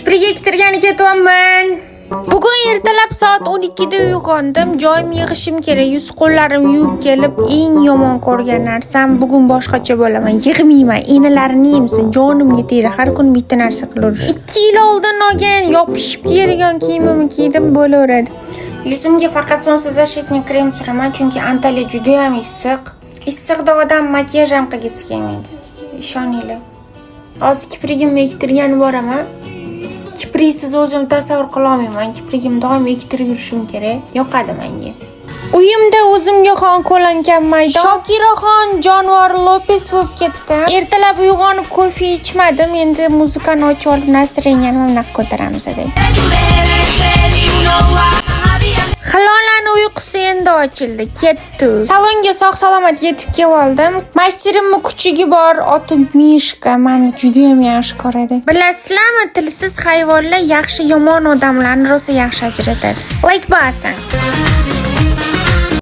Kipriga ektirgani ketyapman. Bugun ertalab soat 12 da uyg'ondim. Joyim yig'ishim kerak. Yuz qo'llarim yuvib kelib, eng yomon ko'rgan narsam bugun boshqacha bo'laman. Yig'mayman. Enalarni yemsin. Jonimga tegdi. Har kun bitta narsa qilarish. 2 yil oldin olgan yopishib kiyadigan kiyimimni kiydim, bo'laveradi. Yuzimga faqat sonsiz защитный krem suraman, chunki Antalya juda ham issiq. Issiqda odam makiyaj ham qilgisi kelmaydi. Ishoninglar. Hozir kiprigimni ektirgan boraman. Kipriksiz o'zim tasavvur qila olmayman. Kiprigim doim ektirib yurishim kerak. Yoqadi menga. Uyimda o'zimga xon qo'langan maydon. Shokiraxon Jonivor Lopes bo'lib ketdim. Ertalab uyg'onib kofe ichmadim. Endi muzikani ochib olib настроениямni anaqa ko'taramiz deb. Hilolaning uyqusi endi ochildi, ketdi. Salonga sog'-salomat yetib keldim. Masterimning kuchugi bor, oti Mishka, meni juda ham yaxshi ko'radi. Bilasizlarmi, tilsiz hayvonlar yaxshi yomon odamlarni rosa yaxshi ajratadi. Like bosing.